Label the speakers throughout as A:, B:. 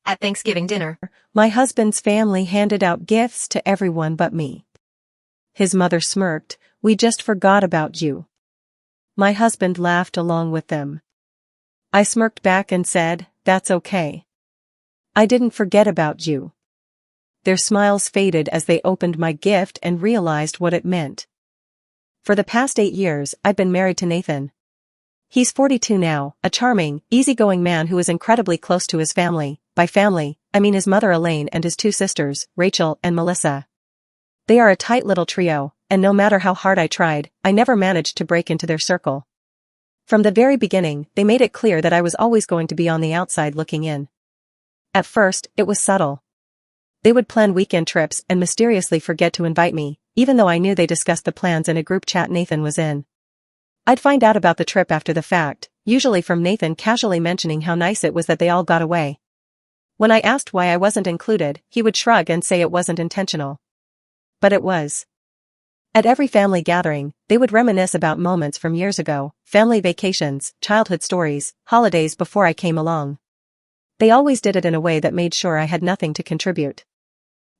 A: At Thanksgiving dinner,
B: my husband's family handed out gifts to everyone but me. His mother smirked, "We just forgot about you." My husband laughed along with them. I smirked back and said, "That's okay. I didn't forget about you." Their smiles faded as they opened my gift and realized what it meant. For the past 8 years, I've been married to Nathan. He's 42 now, a charming, easygoing man who is incredibly close to his family. By family, I mean his mother Elaine and his 2 sisters, Rachel and Melissa. They are a tight little trio, and no matter how hard I tried, I never managed to break into their circle. From the very beginning, they made it clear that I was always going to be on the outside looking in. At first, it was subtle. They would plan weekend trips and mysteriously forget to invite me, even though I knew they discussed the plans in a group chat Nathan was in. I'd find out about the trip after the fact, usually from Nathan casually mentioning how nice it was that they all got away. When I asked why I wasn't included, he would shrug and say it wasn't intentional. But it was. At every family gathering, they would reminisce about moments from years ago, family vacations, childhood stories, holidays before I came along. They always did it in a way that made sure I had nothing to contribute.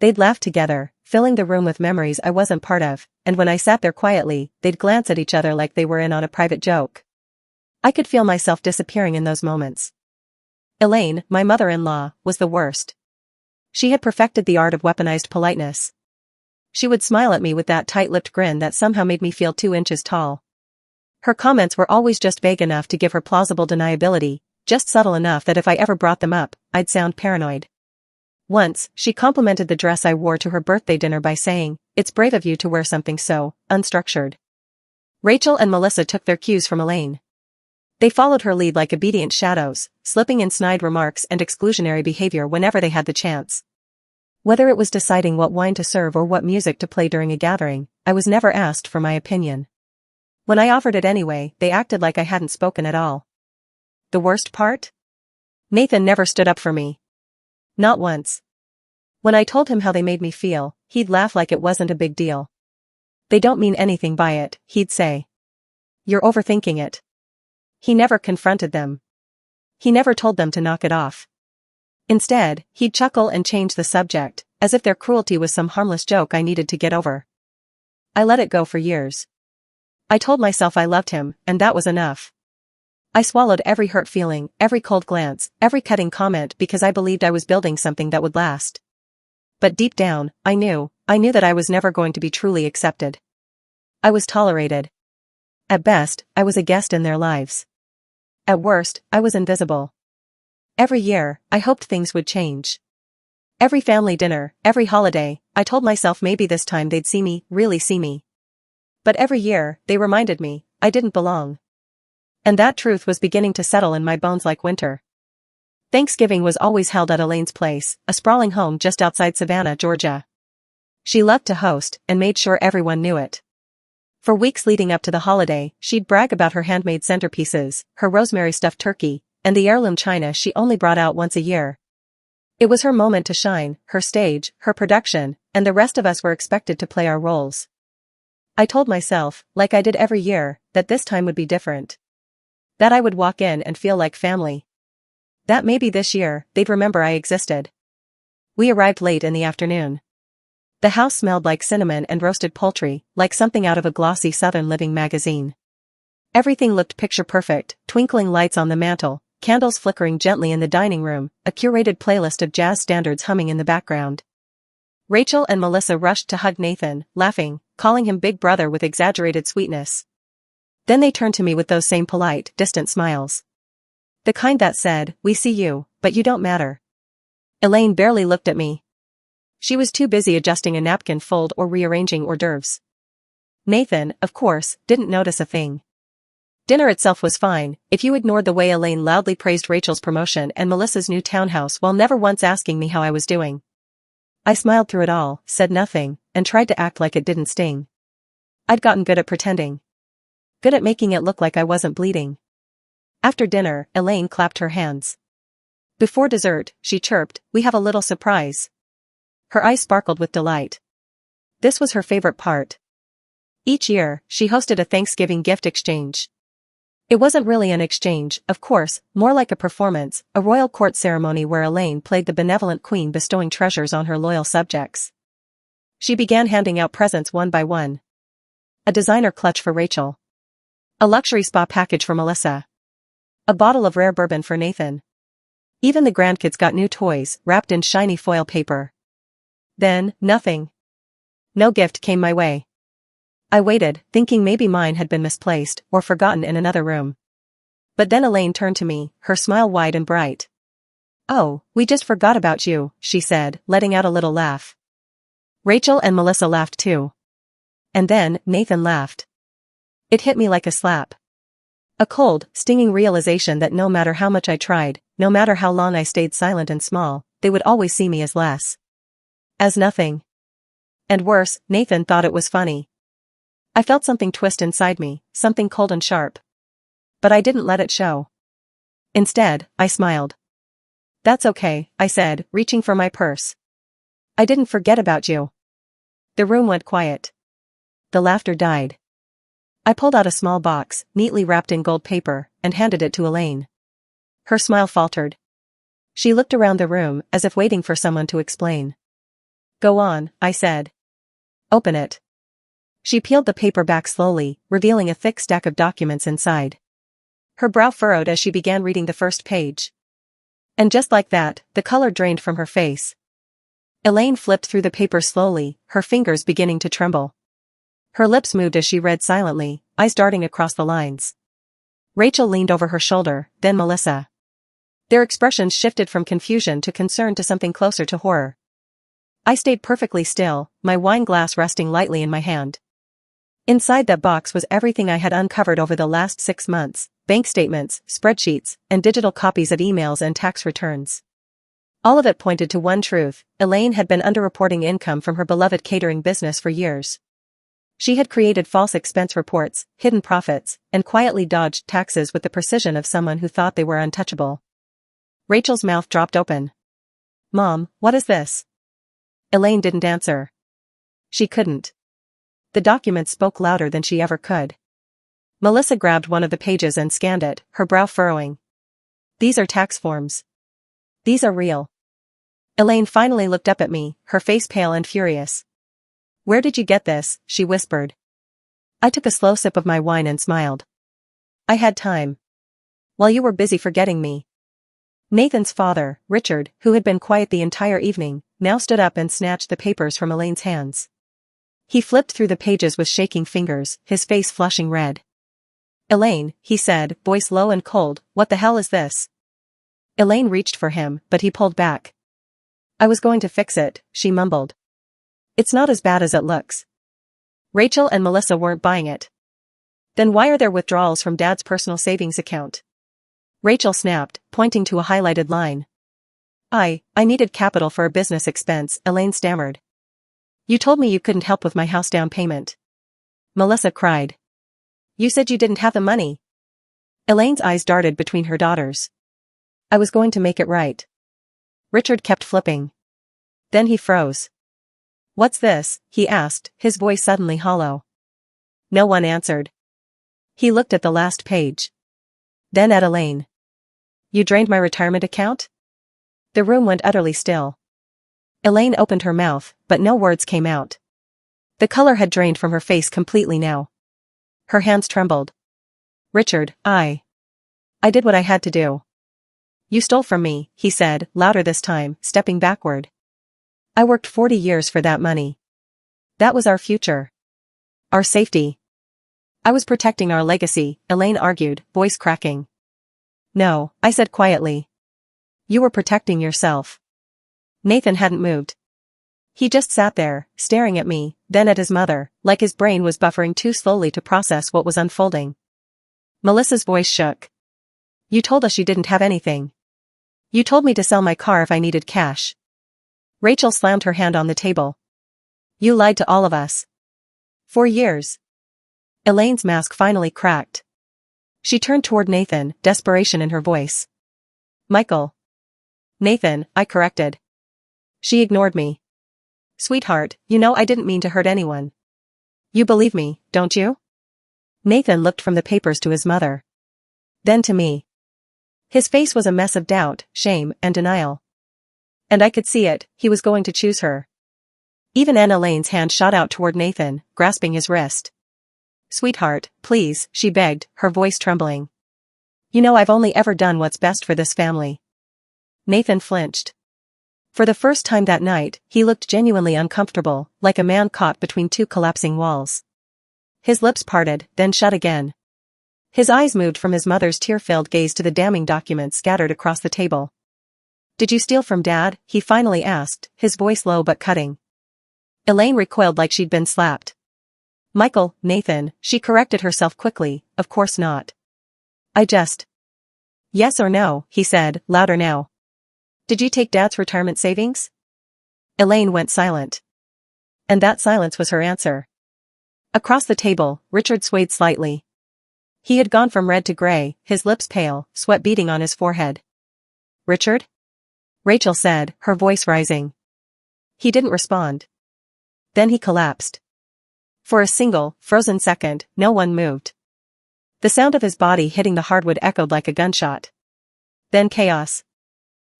B: They'd laugh together, filling the room with memories I wasn't part of, and when I sat there quietly, they'd glance at each other like they were in on a private joke. I could feel myself disappearing in those moments. Elaine, my mother-in-law, was the worst. She had perfected the art of weaponized politeness. She would smile at me with that tight-lipped grin that somehow made me feel 2 inches tall. Her comments were always just vague enough to give her plausible deniability, just subtle enough that if I ever brought them up, I'd sound paranoid. Once, she complimented the dress I wore to her birthday dinner by saying, "It's brave of you to wear something so unstructured." Rachel and Melissa took their cues from Elaine. They followed her lead like obedient shadows, slipping in snide remarks and exclusionary behavior whenever they had the chance. Whether it was deciding what wine to serve or what music to play during a gathering, I was never asked for my opinion. When I offered it anyway, they acted like I hadn't spoken at all. The worst part? Nathan never stood up for me. Not once. When I told him how they made me feel, he'd laugh like it wasn't a big deal. "They don't mean anything by it," he'd say. "You're overthinking it." He never confronted them. He never told them to knock it off. Instead, he'd chuckle and change the subject, as if their cruelty was some harmless joke I needed to get over. I let it go for years. I told myself I loved him, and that was enough. I swallowed every hurt feeling, every cold glance, every cutting comment because I believed I was building something that would last. But deep down, I knew that I was never going to be truly accepted. I was tolerated. At best, I was a guest in their lives. At worst, I was invisible. Every year, I hoped things would change. Every family dinner, every holiday, I told myself maybe this time they'd see me, really see me. But every year, they reminded me, I didn't belong. And that truth was beginning to settle in my bones like winter. Thanksgiving was always held at Elaine's place, a sprawling home just outside Savannah, Georgia. She loved to host, and made sure everyone knew it. For weeks leading up to the holiday, she'd brag about her handmade centerpieces, her rosemary stuffed turkey, and the heirloom china she only brought out once a year. It was her moment to shine, her stage, her production, and the rest of us were expected to play our roles. I told myself, like I did every year, that this time would be different. That I would walk in and feel like family. That maybe this year, they'd remember I existed. We arrived late in the afternoon. The house smelled like cinnamon and roasted poultry, like something out of a glossy Southern Living magazine. Everything looked picture-perfect, twinkling lights on the mantel, candles flickering gently in the dining room, a curated playlist of jazz standards humming in the background. Rachel and Melissa rushed to hug Nathan, laughing, calling him Big Brother with exaggerated sweetness. Then they turned to me with those same polite, distant smiles. The kind that said, "We see you, but you don't matter." Elaine barely looked at me. She was too busy adjusting a napkin fold or rearranging hors d'oeuvres. Nathan, of course, didn't notice a thing. Dinner itself was fine, if you ignored the way Elaine loudly praised Rachel's promotion and Melissa's new townhouse while never once asking me how I was doing. I smiled through it all, said nothing, and tried to act like it didn't sting. I'd gotten good at pretending. Good at making it look like I wasn't bleeding. After dinner, Elaine clapped her hands. Before dessert, she chirped, "We have a little surprise." Her eyes sparkled with delight. This was her favorite part. Each year, she hosted a Thanksgiving gift exchange. It wasn't really an exchange, of course, more like a performance, a royal court ceremony where Elaine played the benevolent queen bestowing treasures on her loyal subjects. She began handing out presents one by one. A designer clutch for Rachel. A luxury spa package for Melissa. A bottle of rare bourbon for Nathan. Even the grandkids got new toys, wrapped in shiny foil paper. Then, nothing. No gift came my way. I waited, thinking maybe mine had been misplaced or forgotten in another room. But then Elaine turned to me, her smile wide and bright. "Oh, we just forgot about you," she said, letting out a little laugh. Rachel and Melissa laughed too. And then, Nathan laughed. It hit me like a slap. A cold, stinging realization that no matter how much I tried, no matter how long I stayed silent and small, they would always see me as less. As nothing. And worse, Nathan thought it was funny. I felt something twist inside me, something cold and sharp. But I didn't let it show. Instead, I smiled. "That's okay," I said, reaching for my purse. "I didn't forget about you." The room went quiet. The laughter died. I pulled out a small box, neatly wrapped in gold paper, and handed it to Elaine. Her smile faltered. She looked around the room, as if waiting for someone to explain. "Go on," I said. "Open it." She peeled the paper back slowly, revealing a thick stack of documents inside. Her brow furrowed as she began reading the first page. And just like that, the color drained from her face. Elaine flipped through the paper slowly, her fingers beginning to tremble. Her lips moved as she read silently, eyes darting across the lines. Rachel leaned over her shoulder, then Melissa. Their expressions shifted from confusion to concern to something closer to horror. I stayed perfectly still, my wine glass resting lightly in my hand. Inside that box was everything I had uncovered over the last 6 months, bank statements, spreadsheets, and digital copies of emails and tax returns. All of it pointed to one truth: Elaine had been underreporting income from her beloved catering business for years. She had created false expense reports, hidden profits, and quietly dodged taxes with the precision of someone who thought they were untouchable. Rachel's mouth dropped open. "Mom, what is this?" Elaine didn't answer. She couldn't. The document spoke louder than she ever could. Melissa grabbed one of the pages and scanned it, her brow furrowing. "These are tax forms. These are real." Elaine finally looked up at me, her face pale and furious. "Where did you get this?" she whispered. I took a slow sip of my wine and smiled. "I had time. While you were busy forgetting me." Nathan's father, Richard, who had been quiet the entire evening, now stood up and snatched the papers from Elaine's hands. He flipped through the pages with shaking fingers, his face flushing red. "Elaine," he said, voice low and cold, "what the hell is this?" Elaine reached for him, but he pulled back. "I was going to fix it," she mumbled. "It's not as bad as it looks." Rachel and Melissa weren't buying it. "Then why are there withdrawals from Dad's personal savings account?" Rachel snapped, pointing to a highlighted line. I needed capital for a business expense," Elaine stammered. "You told me you couldn't help with my house down payment." Melissa cried. "You said you didn't have the money." Elaine's eyes darted between her daughters. "I was going to make it right." Richard kept flipping. Then he froze. "What's this?" he asked, his voice suddenly hollow. No one answered. He looked at the last page. Then at Elaine. "You drained my retirement account?" The room went utterly still. Elaine opened her mouth, but no words came out. The color had drained from her face completely now. Her hands trembled. "Richard, I did what I had to do." "You stole from me," he said, louder this time, stepping backward. "I worked 40 years for that money. That was our future. Our safety. I was protecting our legacy," Elaine argued, voice cracking. "No," I said quietly. "You were protecting yourself." Nathan hadn't moved. He just sat there, staring at me, then at his mother, like his brain was buffering too slowly to process what was unfolding. Melissa's voice shook. "You told us you didn't have anything. You told me to sell my car if I needed cash." Rachel slammed her hand on the table. "You lied to all of us. For years." Elaine's mask finally cracked. She turned toward Nathan, desperation in her voice. "Michael." "Nathan," I corrected. She ignored me. "Sweetheart, you know I didn't mean to hurt anyone. You believe me, don't you?" Nathan looked from the papers to his mother. Then to me. His face was a mess of doubt, shame, and denial. And I could see it, he was going to choose her. Even Elaine's hand shot out toward Nathan, grasping his wrist. Sweetheart, please, she begged, her voice trembling. You know I've only ever done what's best for this family. Nathan flinched. For the first time that night, he looked genuinely uncomfortable, like a man caught between two collapsing walls. His lips parted, then shut again. His eyes moved from his mother's tear-filled gaze to the damning documents scattered across the table. Did you steal from Dad? He finally asked, his voice low but cutting. Elaine recoiled like she'd been slapped. Michael, Nathan, she corrected herself quickly, of course not. I just. Yes or no, he said, louder now. Did you take Dad's retirement savings? Elaine went silent. And that silence was her answer. Across the table, Richard swayed slightly. He had gone from red to gray, his lips pale, sweat beading on his forehead. Richard? Rachel said, her voice rising. He didn't respond. Then he collapsed. For a single, frozen second, no one moved. The sound of his body hitting the hardwood echoed like a gunshot. Then chaos.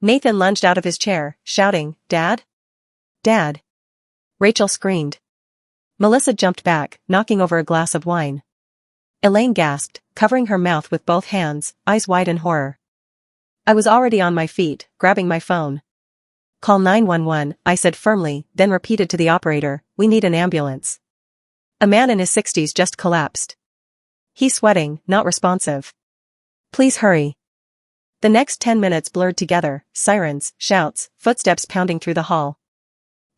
B: Nathan lunged out of his chair, shouting, Dad? Dad! Rachel screamed. Melissa jumped back, knocking over a glass of wine. Elaine gasped, covering her mouth with both hands, eyes wide in horror. I was already on my feet, grabbing my phone. Call 911, I said firmly, then repeated to the operator, we need an ambulance. A man in his 60s just collapsed. He's sweating, not responsive. Please hurry. The next 10 minutes blurred together, sirens, shouts, footsteps pounding through the hall.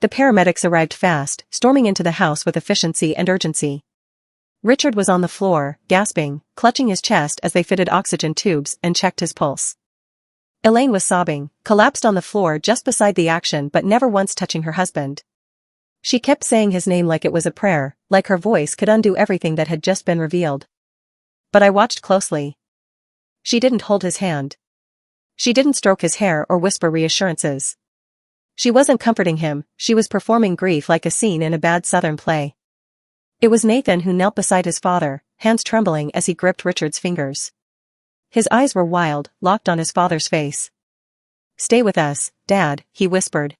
B: The paramedics arrived fast, storming into the house with efficiency and urgency. Richard was on the floor, gasping, clutching his chest as they fitted oxygen tubes and checked his pulse. Elaine was sobbing, collapsed on the floor just beside the action but never once touching her husband. She kept saying his name like it was a prayer, like her voice could undo everything that had just been revealed. But I watched closely. She didn't hold his hand. She didn't stroke his hair or whisper reassurances. She wasn't comforting him, she was performing grief like a scene in a bad Southern play. It was Nathan who knelt beside his father, hands trembling as he gripped Richard's fingers. His eyes were wild, locked on his father's face. Stay with us, Dad, he whispered.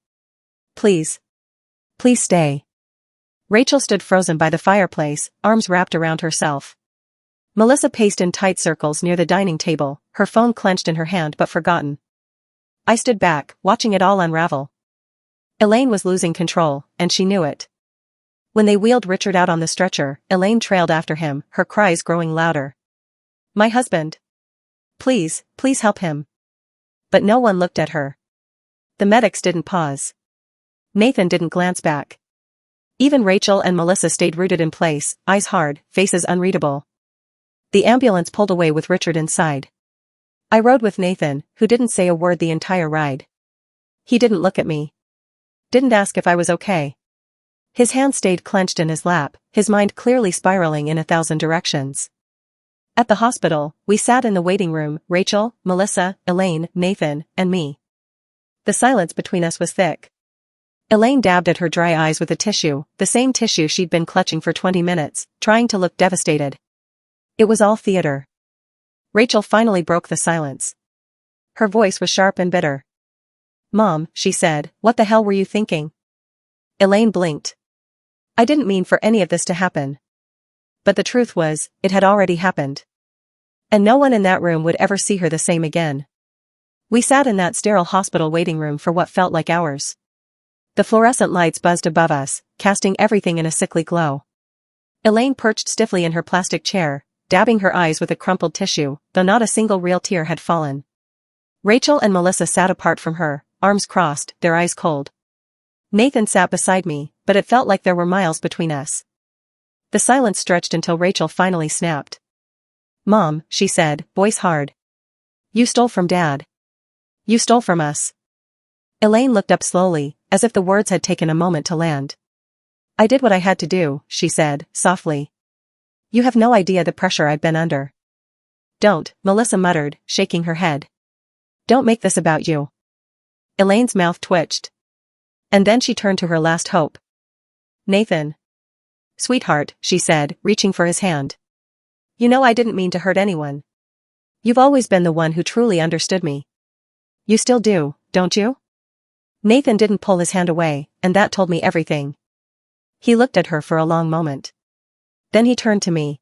B: Please. Please stay. Rachel stood frozen by the fireplace, arms wrapped around herself. Melissa paced in tight circles near the dining table, her phone clenched in her hand but forgotten. I stood back, watching it all unravel. Elaine was losing control, and she knew it. When they wheeled Richard out on the stretcher, Elaine trailed after him, her cries growing louder. My husband. Please, please help him. But no one looked at her. The medics didn't pause. Nathan didn't glance back. Even Rachel and Melissa stayed rooted in place, eyes hard, faces unreadable. The ambulance pulled away with Richard inside. I rode with Nathan, who didn't say a word the entire ride. He didn't look at me. Didn't ask if I was okay. His hand stayed clenched in his lap, his mind clearly spiraling in 1,000 directions. At the hospital, we sat in the waiting room, Rachel, Melissa, Elaine, Nathan, and me. The silence between us was thick. Elaine dabbed at her dry eyes with a tissue, the same tissue she'd been clutching for 20 minutes, trying to look devastated. It was all theater. Rachel finally broke the silence. Her voice was sharp and bitter. Mom, she said, what the hell were you thinking? Elaine blinked. I didn't mean for any of this to happen. But the truth was, it had already happened. And no one in that room would ever see her the same again. We sat in that sterile hospital waiting room for what felt like hours. The fluorescent lights buzzed above us, casting everything in a sickly glow. Elaine perched stiffly in her plastic chair, dabbing her eyes with a crumpled tissue, though not a single real tear had fallen. Rachel and Melissa sat apart from her, arms crossed, their eyes cold. Nathan sat beside me, but it felt like there were miles between us. The silence stretched until Rachel finally snapped. Mom, she said, voice hard. You stole from Dad. You stole from us. Elaine looked up slowly, as if the words had taken a moment to land. I did what I had to do, she said, softly. You have no idea the pressure I've been under. Don't, Melissa muttered, shaking her head. Don't make this about you. Elaine's mouth twitched. And then she turned to her last hope. Nathan. Sweetheart, she said, reaching for his hand. You know I didn't mean to hurt anyone. You've always been the one who truly understood me. You still do, don't you? Nathan didn't pull his hand away, and that told me everything. He looked at her for a long moment. Then he turned to me.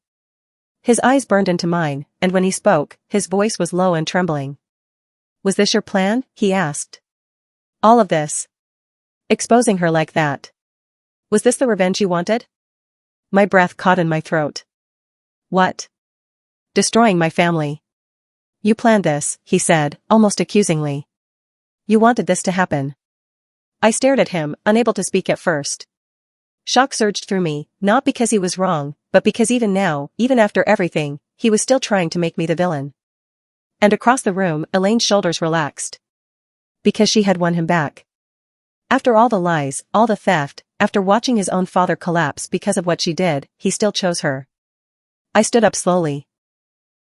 B: His eyes burned into mine, and when he spoke, his voice was low and trembling. Was this your plan? He asked. All of this. Exposing her like that. Was this the revenge you wanted? My breath caught in my throat. What? Destroying my family. You planned this, he said, almost accusingly. You wanted this to happen. I stared at him, unable to speak at first. Shock surged through me, not because he was wrong, but because even now, even after everything, he was still trying to make me the villain. And across the room, Elaine's shoulders relaxed. Because she had won him back. After all the lies, all the theft, after watching his own father collapse because of what she did, he still chose her. I stood up slowly.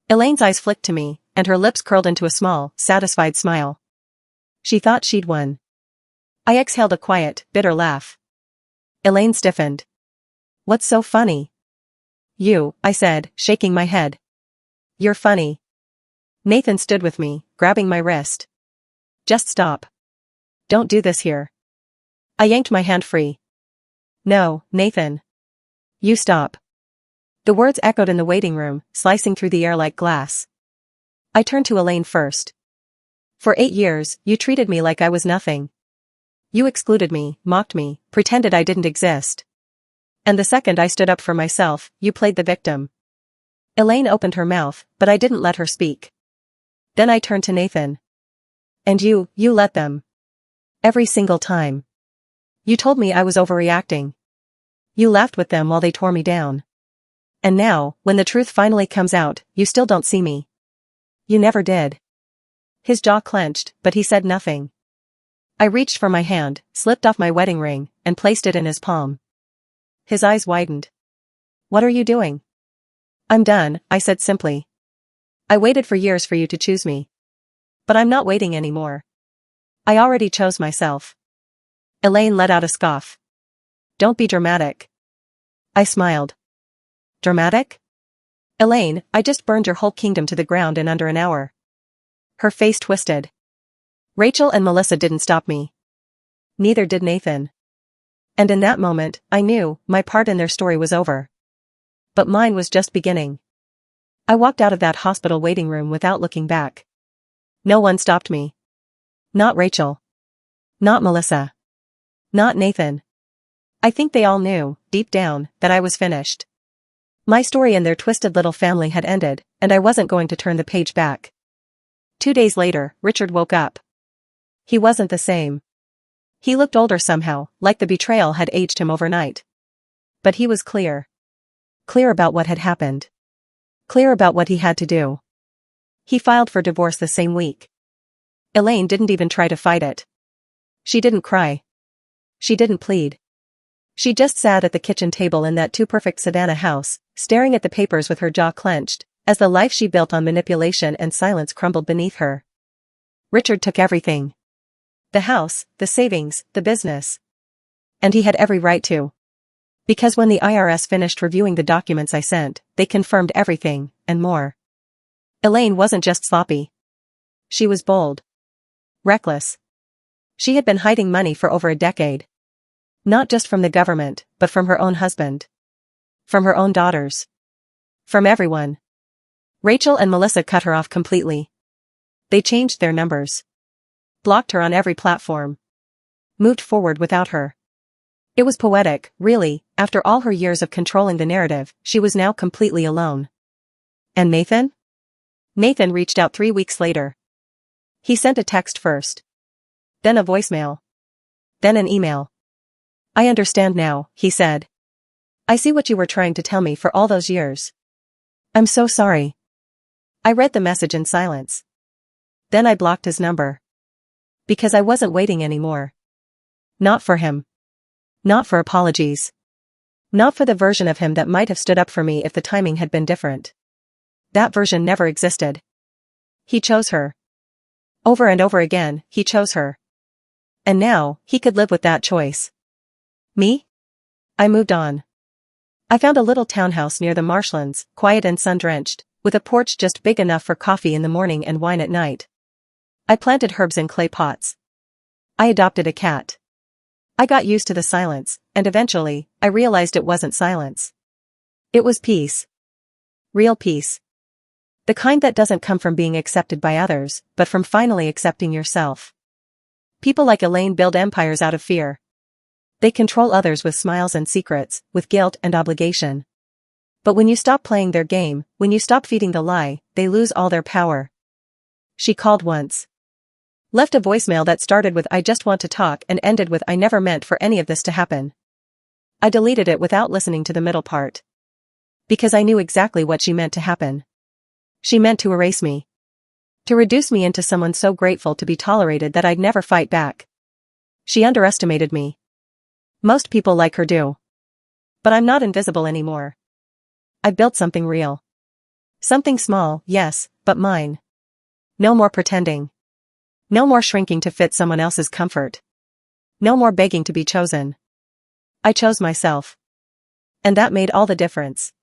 B: Elaine's eyes flicked to me, and her lips curled into a small, satisfied smile. She thought she'd won. I exhaled a quiet, bitter laugh. Elaine stiffened. What's so funny? You, I said, shaking my head. You're funny. Nathan stood with me, grabbing my wrist. Just stop. Don't do this here. I yanked my hand free. No, Nathan. You stop. The words echoed in the waiting room, slicing through the air like glass. I turned to Elaine first. For 8 years, you treated me like I was nothing. You excluded me, mocked me, pretended I didn't exist. And the second I stood up for myself, you played the victim. Elaine opened her mouth, but I didn't let her speak. Then I turned to Nathan. And you let them. Every single time. You told me I was overreacting. You laughed with them while they tore me down. And now, when the truth finally comes out, you still don't see me. You never did. His jaw clenched, but he said nothing. I reached for my hand, slipped off my wedding ring, and placed it in his palm. His eyes widened. What are you doing? I'm done, I said simply. I waited for years for you to choose me. But I'm not waiting anymore. I already chose myself. Elaine let out a scoff. Don't be dramatic. I smiled. Dramatic? Elaine, I just burned your whole kingdom to the ground in under an hour. Her face twisted. Rachel and Melissa didn't stop me. Neither did Nathan. And in that moment, I knew, my part in their story was over. But mine was just beginning. I walked out of that hospital waiting room without looking back. No one stopped me. Not Rachel. Not Melissa. Not Nathan. I think they all knew, deep down, that I was finished. My story and their twisted little family had ended, and I wasn't going to turn the page back. 2 days later, Richard woke up. He wasn't the same. He looked older somehow, like the betrayal had aged him overnight. But he was clear. Clear about what had happened. Clear about what he had to do. He filed for divorce the same week. Elaine didn't even try to fight it. She didn't cry. She didn't plead. She just sat at the kitchen table in that too-perfect Savannah house, staring at the papers with her jaw clenched, as the life she built on manipulation and silence crumbled beneath her. Richard took everything. The house, the savings, the business. And he had every right to. Because when the IRS finished reviewing the documents I sent, they confirmed everything, and more. Elaine wasn't just sloppy. She was bold. Reckless. She had been hiding money for over a decade. Not just from the government, but from her own husband. From her own daughters. From everyone. Rachel and Melissa cut her off completely. They changed their numbers. Blocked her on every platform. Moved forward without her. It was poetic, really, after all her years of controlling the narrative, she was now completely alone. And Nathan? Nathan reached out 3 weeks later. He sent a text first. Then a voicemail. Then an email. I understand now, he said. I see what you were trying to tell me for all those years. I'm so sorry. I read the message in silence. Then I blocked his number. Because I wasn't waiting anymore. Not for him. Not for apologies. Not for the version of him that might have stood up for me if the timing had been different. That version never existed. He chose her. Over and over again, he chose her. And now, he could live with that choice. Me? I moved on. I found a little townhouse near the marshlands, quiet and sun-drenched, with a porch just big enough for coffee in the morning and wine at night. I planted herbs in clay pots. I adopted a cat. I got used to the silence, and eventually, I realized it wasn't silence. It was peace. Real peace. The kind that doesn't come from being accepted by others, but from finally accepting yourself. People like Elaine build empires out of fear. They control others with smiles and secrets, with guilt and obligation. But when you stop playing their game, when you stop feeding the lie, they lose all their power. She called once. Left a voicemail that started with "I just want to talk" and ended with "I never meant for any of this to happen." I deleted it without listening to the middle part. Because I knew exactly what she meant to happen. She meant to erase me. To reduce me into someone so grateful to be tolerated that I'd never fight back. She underestimated me. Most people like her do. But I'm not invisible anymore. I built something real. Something small, yes, but mine. No more pretending. No more shrinking to fit someone else's comfort. No more begging to be chosen. I chose myself. And that made all the difference.